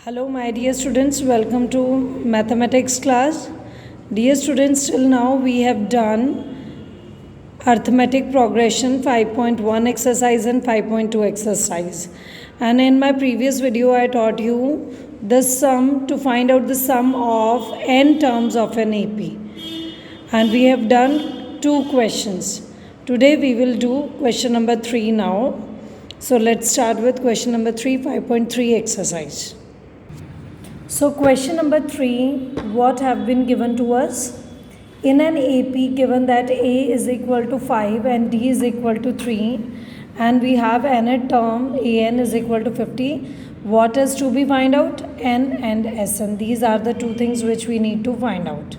Hello, my dear students. Welcome to mathematics class. Dear students, till now we have done arithmetic progression 5.1 exercise and 5.2 exercise. And in my previous video, I taught you the sum to find out the sum of n terms of an AP. And we have done two questions. Today we will do question number 3 now. So let's start with question number 3, 5.3 exercise. So question number 3, what have been given to us? In an AP, given that A is equal to 5 and D is equal to 3, and we have nth term AN is equal to 50, what is to be find out? N and Sn. These are the two things which we need to find out.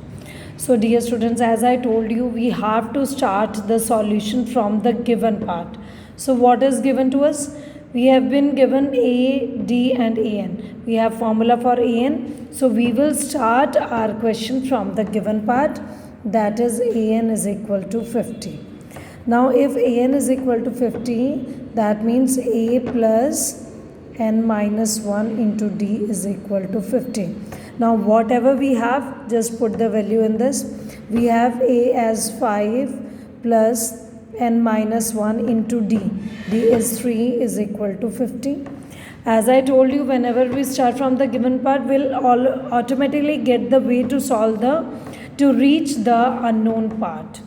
So dear students, as I told you, we have to start the solution from the given part. So what is given to us? We have been given A, D and An. We have formula for An. So we will start our question from the given part, that is An is equal to 50. Now if An is equal to 50, that means A plus n minus 1 into D is equal to 50. Now whatever we have, just put the value in this. We have A as 5 plus n minus 1 into D. D is 3 is equal to 50. As I told you, whenever we start from the given part, we'll automatically get the way to reach the unknown part.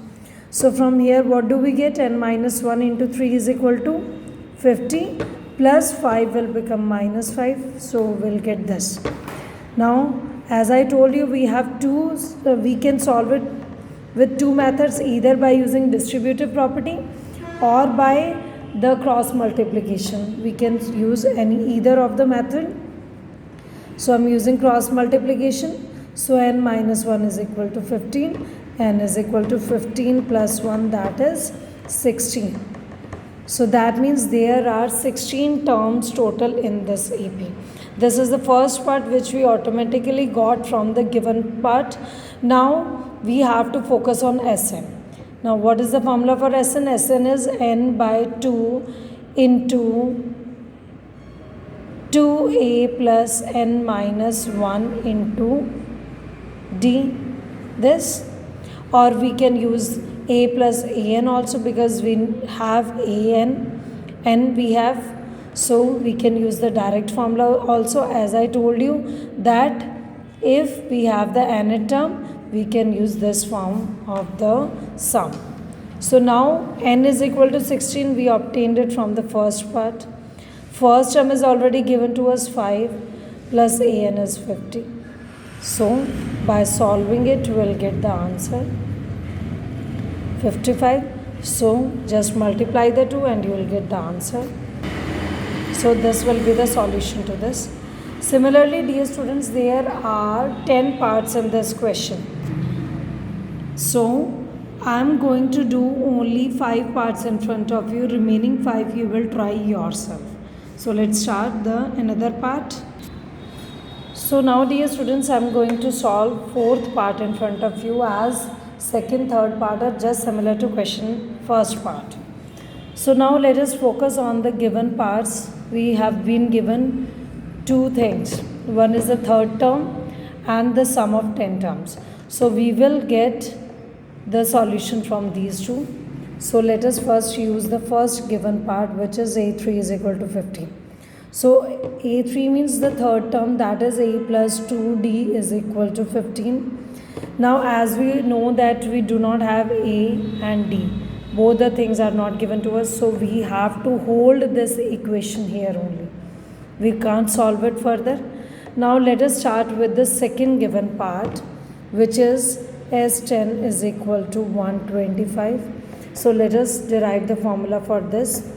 So from here, what do we get? N minus 1 into 3 is equal to 50 plus 5 will become minus 5. So we'll get this. Now, as I told you, we have two, we can solve it with two methods, either by using distributive property or by the cross multiplication. We can use either of the method. So I'm using cross multiplication. So n minus 1 is equal to 15. N is equal to 15 plus 1, that is 16. So that means there are 16 terms total in this AP. This is the first part which we automatically got from the given part. Now we have to focus on Sn. Now what is the formula for Sn? Sn is n by 2 into 2a plus n minus 1 into d. This, or we can use a plus an also, because we have an and we have, so we can use the direct formula also. As I told you that if we have the nth term, we can use this form of the sum. So now n is equal to 16, we obtained it from the first part. First term is already given to us 5 plus an is 50. So by solving it, we will get the answer 55. So just multiply the two and you will get the answer. So this will be the solution to this. Similarly, dear students, there are 10 parts in this question. So I am going to do only 5 parts in front of you. Remaining 5 you will try yourself. So let's start the another part. So now, dear students, I am going to solve 4th part in front of you, as 2nd, 3rd part are just similar to question first part. So now let us focus on the given parts. We have been given two things. One is the third term and the sum of 10 terms. So we will get the solution from these two. So let us first use the first given part, which is A3 is equal to 50. So A3 means the third term, that is A plus 2D is equal to 15. Now as we know that we do not have A and D, both the things are not given to us, so we have to hold this equation here only. We can't solve it further. Now let us start with the second given part, which is S10 is equal to 125. So let us derive the formula for this.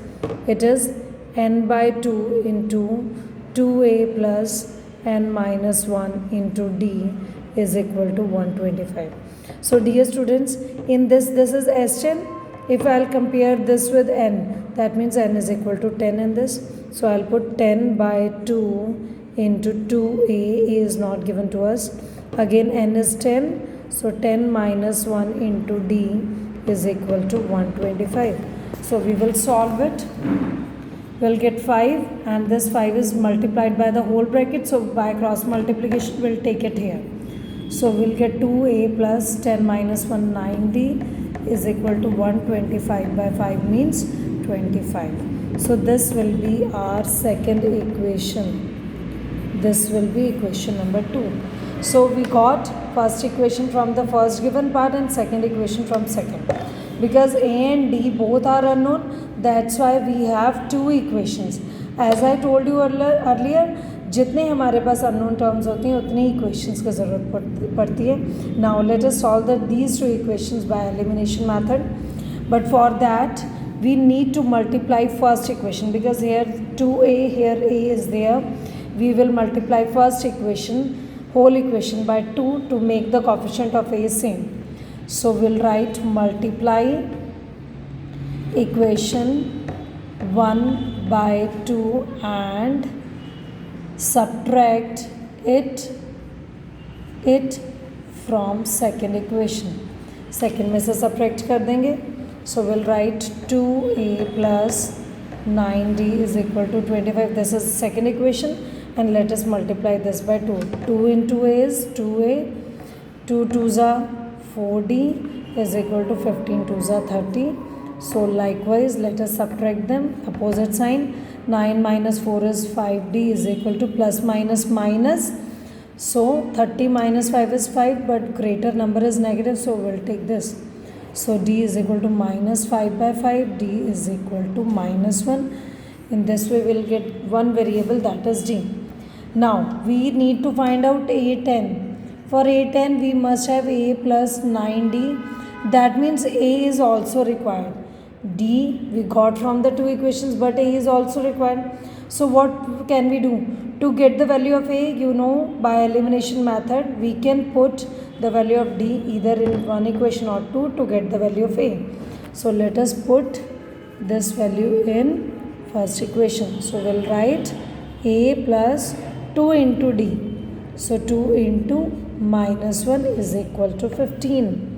It is n by 2 into 2a plus n minus 1 into d is equal to 125. So dear students, in this is S10. If I'll compare this with n, that means n is equal to 10 in this. So I'll put 10 by 2 into 2a is not given to us. Again n is 10. So 10 minus 1 into d is equal to 125. So we will solve it. we'll get 5, and this 5 is multiplied by the whole bracket, so by cross multiplication we'll take it here. So we'll get 2a plus 10 minus 1 9d is equal to 125 by 5 means 25. So this will be our second equation. This will be equation number 2. So we got first equation from the first given part and second equation from second. Because a and d both are unknown, that's why we have two equations. As I told you earlier, जितने हमारे पास unknown terms होती हैं उतनी equations की ज़रूरत पड़ती है. Now let us solve these two equations by elimination method. But for that we need to multiply first equation, because here 2a, here a is there. We will multiply first equation, whole equation, by 2 to make the coefficient of a same. So we'll write multiply equation 1 by 2 and subtract it from second equation. Second में से subtract कर देंगे. So we'll write 2a plus 9d is equal to 25. This is second equation, and let us multiply this by 2. 2 into a is 2a. 2 2s are 4d is equal to 15 2s are 30. So likewise let us subtract them. Opposite sign. 9 minus 4 is 5d is equal to plus minus minus. So 30 minus 5 is 5, but greater number is negative, so we'll take this. So d is equal to minus 5 by 5, d is equal to minus 1. In this way we'll get one variable, that is d. Now we need to find out a10. For a10 we must have a plus 9d. That means a is also required. D we got from the two equations, but a is also required. So what can we do? To get the value of a, by elimination method, we can put the value of d either in one equation or two to get the value of a. So let us put this value in first equation. So we'll write a plus 2 into d. So 2 into minus 1 is equal to 15.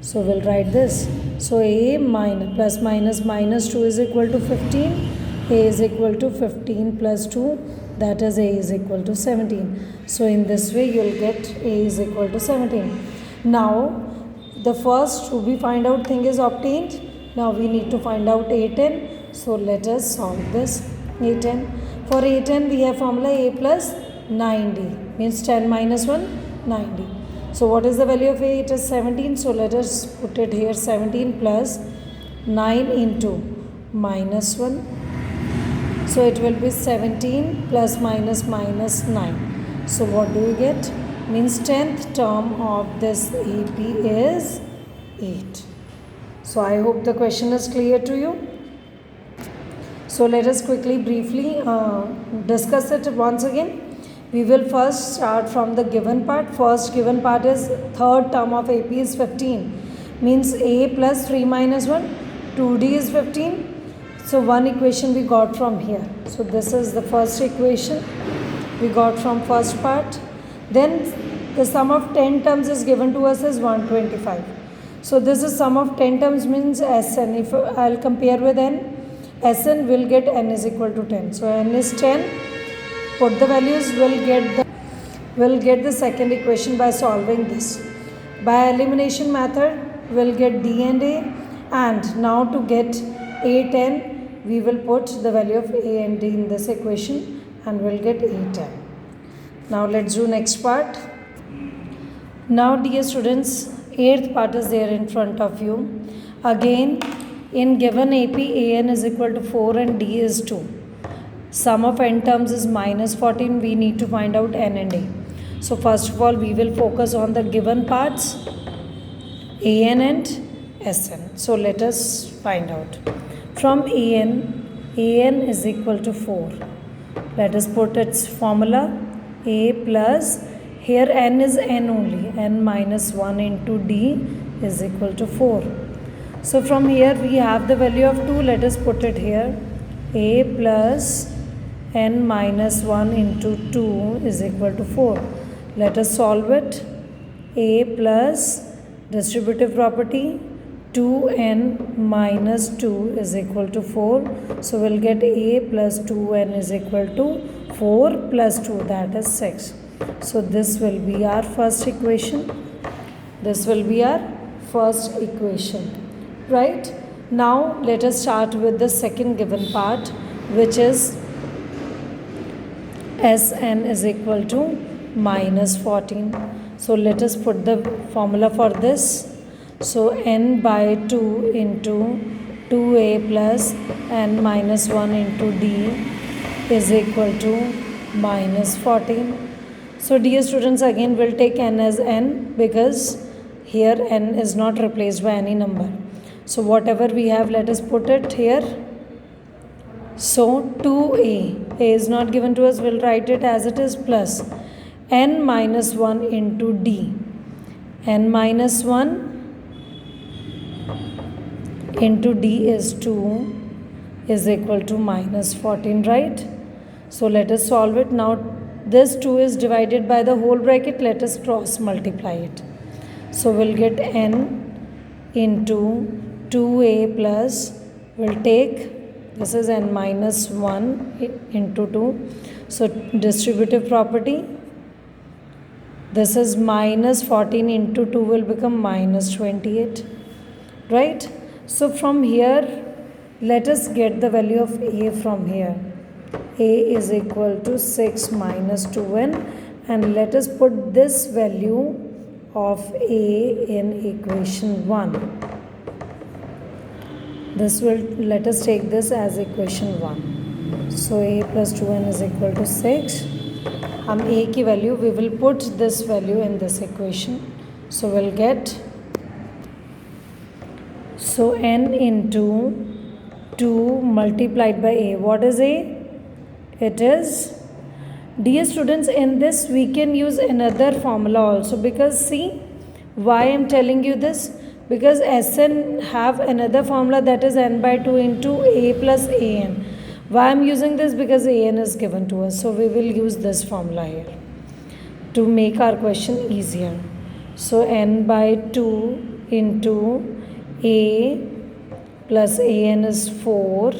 So we'll write this. So a plus minus minus 2 is equal to 15. A is equal to 15 plus 2, that is a is equal to 17. So in this way you'll get a is equal to 17. Now the first to be find out thing is obtained. Now we need to find out a10. So let us solve this a10. For a10 we have formula a plus 9d, means 10 minus 1 9d. So what is the value of a? It is 17. So let us put it here, 17 plus 9 into minus 1. So it will be 17 plus minus minus 9. So what do we get? Means 10th term of this AP is 8. So I hope the question is clear to you. So let us quickly briefly discuss it once again. We will first start from the given part. First given part is third term of AP is 15. Means a plus 3 minus 1, 2d is 15. So one equation we got from here. So this is the first equation we got from first part. Then the sum of 10 terms is given to us as 125. So this is sum of 10 terms means Sn. If I'll compare with n, Sn will get n is equal to 10. So n is 10. Put the values, we'll get the second equation by solving this. By elimination method, we'll get d and a. And now to get a10, we will put the value of a and d in this equation and we'll get a10. Now let's do next part. Now dear students, 8th part is there in front of you. Again, in given AP, an is equal to 4 and d is 2. Sum of n terms is minus 14. We need to find out n and a. So first of all, we will focus on the given parts, an and Sn. So let us find out. From an is equal to 4. Let us put its formula. A plus, here n is n only, n minus 1 into d is equal to 4. So from here we have the value of 2. Let us put it here. A plus n minus 1 into 2 is equal to 4. Let us solve it. A plus distributive property, 2n minus 2 is equal to 4. So we'll get a plus 2n is equal to 4 plus 2, that is 6. So this will be our first equation. This will be our first equation, right? Now let us start with the second given part, which is Sn is equal to minus 14. So let us put the formula for this. So n by 2 into 2a plus n minus 1 into d is equal to minus 14. So dear students, again we'll take n as n because here n is not replaced by any number. So whatever we have, let us put it here. So 2a, a is not given to us, we'll write it as it is, plus n minus 1 into d. N minus 1 into d is 2 is equal to minus 14, right? So let us solve it. Now this 2 is divided by the whole bracket, let us cross multiply it. So we'll get n into 2a plus, we'll take, this is n minus 1 into 2. So distributive property, this is minus 14 into 2 will become minus 28, right? So from here, let us get the value of a from here. A is equal to 6 minus 2n, and let us put this value of a in equation 1. This will, let us take this as equation 1. So a plus 2n is equal to 6. हम a की value, we will put this value in this equation. So we'll get, so n into 2 multiplied by a. What is a? It is, dear students, in this we can use another formula also, because see why I am telling you this, because Sn have another formula, that is n by 2 into a plus an. Why I am using this? Because an is given to us, so we will use this formula here to make our question easier. So n by 2 into a plus an is 4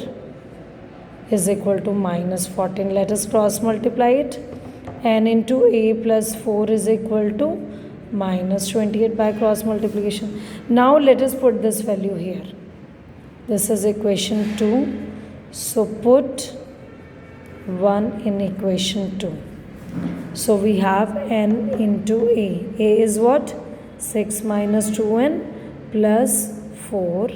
is equal to minus 14. Let us cross multiply it. N into a plus 4 is equal to minus 28 by cross multiplication. Now let us put this value here. This is equation 2. So put 1 in equation 2. So we have n into a. A is what? 6 minus 2n plus 4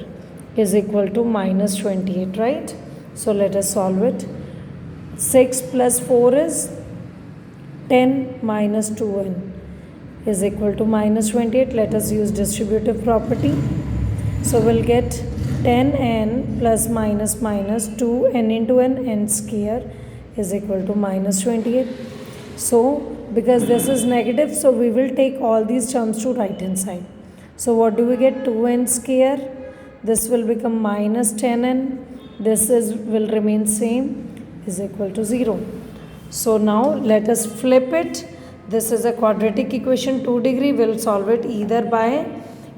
is equal to minus 28, right? So let us solve it. 6 plus 4 is 10 minus 2n is equal to minus 28. Let us use distributive property. So we'll get 10n plus minus minus 2n into n square is equal to minus 28. So because this is negative, so we will take all these terms to right hand side. So what do we get? 2n square. This will become minus 10n. This will remain same, is equal to 0. So now let us flip it. This is a quadratic equation, 2 degree. We'll solve it either by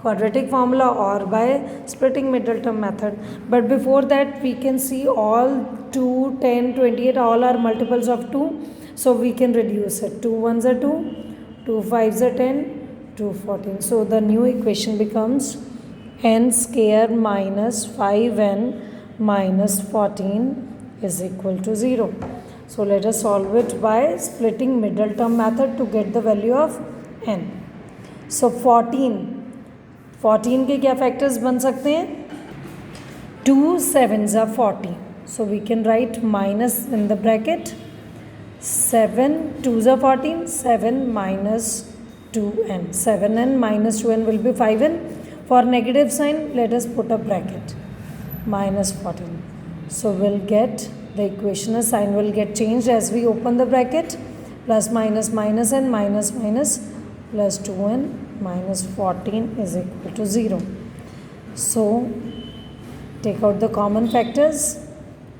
quadratic formula or by splitting middle term method. But before that, we can see all 2, 10, 28, all are multiples of 2. So we can reduce it. 2 1s are 2, 2 5s are 10, 2 14. So the new equation becomes n square minus 5n minus 14 is equal to 0. So let us solve it by splitting middle term method to get the value of n. So 14 के क्या factors बन सकते हैं? 2 7s are 40. So we can write minus in the bracket. 7 2s are 14. 7 minus 2n. 7n minus 2n will be 5n. For negative sign, let us put a bracket. Minus 14. So we'll get the equation, sign will get changed as we open the bracket. Plus minus minus n minus minus plus 2n minus 14 is equal to 0. So take out the common factors.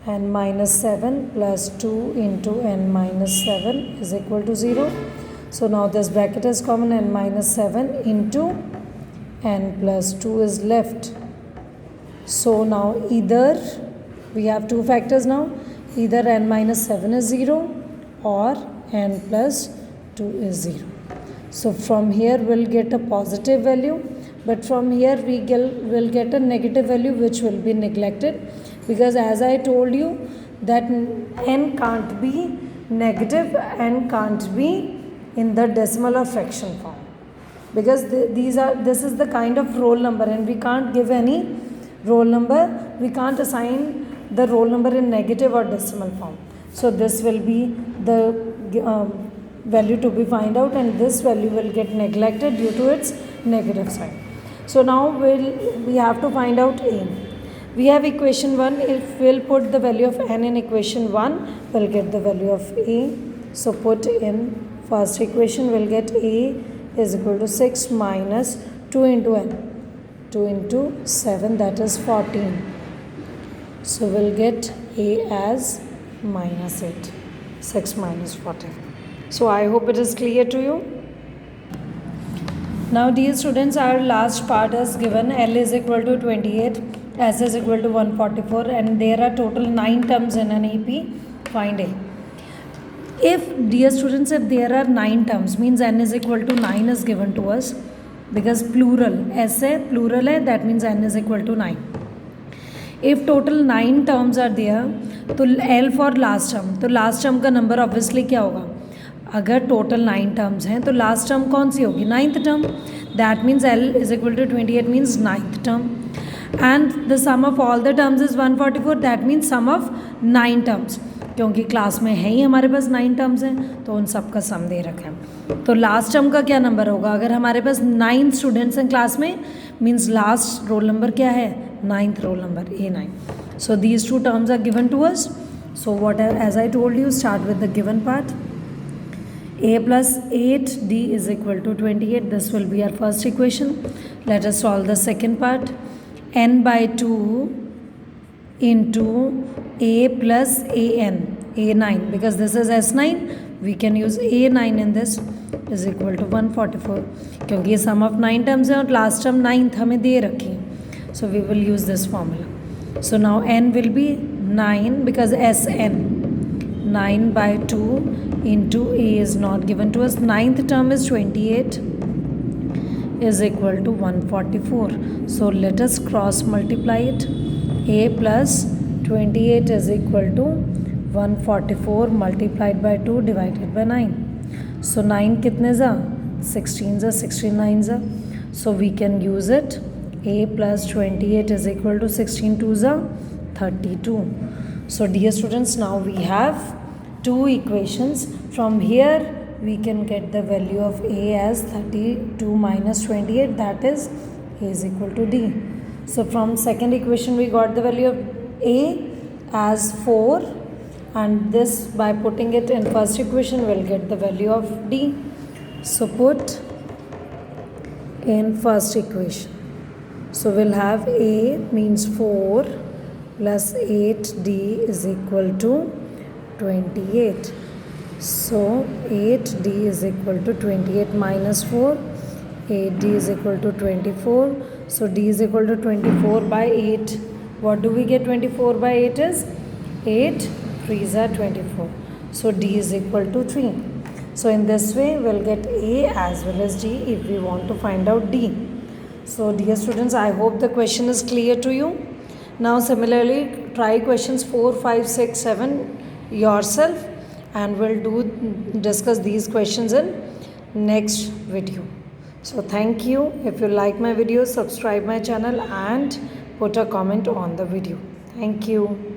N minus 7 plus 2 into n minus 7 is equal to 0. So now this bracket is common. N minus 7 into n plus 2 is left. So now either we have two factors now, either n minus 7 is 0 or n plus 2 is 0. So from here we'll get a positive value, but from here we will get a negative value which will be neglected, because as I told you that n can't be negative and can't be in the decimal or fraction form, because this is the kind of roll number and we can't give any roll number, we can't assign the roll number in negative or decimal form. So this will be the value to be find out, and this value will get neglected due to its negative sign. So now we have to find out a. We have equation 1. If we'll put the value of n in equation 1, we'll get the value of a. So put in first equation, we'll get a is equal to 6 minus 2 into n. 2 into 7, that is 14. So we'll get a as minus 8. 6 minus 14. So I hope it is clear to you. Now dear students, our last part is given. L is equal to 28, S is equal to 144, and there are total 9 terms in an AP. Find A. If, dear students, if there are 9 terms, means n is equal to 9 is given to us, because plural, S है plural है, that means n is equal to 9. If total 9 terms are there, तो L for last term, तो last term का number obviously क्या होगा? अगर total 9 terms हैं तो लास्ट टर्म कौन सी होगी? 9th term. That means L is equal to 28 means 9th term. And the sum of all the terms is 144. That means sum of 9 terms. क्योंकि क्लास में है ही हमारे पास 9 टर्म्स हैं तो उन सब का सम दे रखा है. तो लास्ट टर्म का क्या नंबर होगा? अगर हमारे पास 9 स्टूडेंट्स हैं क्लास में, मीन्स लास्ट रोल नंबर क्या है? 9th roll number, A9. So these two terms are given to us. So what as I told you, start with the given part. A plus 8D is equal to 28. This will be our first equation. Let us solve the second part. N by 2 into A plus AN, A9, because this is S9, we can use A9 in this, is equal to 144. क्योंकि ये sum of 9 terms है और last term 9th हमें दे रखी है. So we will use this formula. So now N will be 9 because SN. 9 by 2 into A is not given to us. 9th term is 28 is equal to 144. So let us cross multiply it. A plus 28 is equal to 144 multiplied by 2 divided by 9. So 9 कितने जा? 16 जा, 16 जा. So we can use it. A plus 28 is equal to 16 2 जा 32. So dear students, now we have two equations. From here we can get the value of A as 32 minus 28, that is A is equal to D. So from second equation we got the value of A as 4, and this by putting it in first equation we'll get the value of D. So put in first equation. So we'll have A means 4 plus 8D is equal to 28. So 8D is equal to 28 minus 4. 8D is equal to 24. So D is equal to 24 by 8. What do we get? 24 by 8 is 8 3s are 24. So D is equal to 3. So in this way we'll get A as well as D if we want to find out D. So dear students, I hope the question is clear to you. Now similarly try questions 4, 5, 6, 7 yourself, and we'll discuss these questions in next video. So thank you. If you like my video, subscribe my channel and put a comment on the video. Thank you.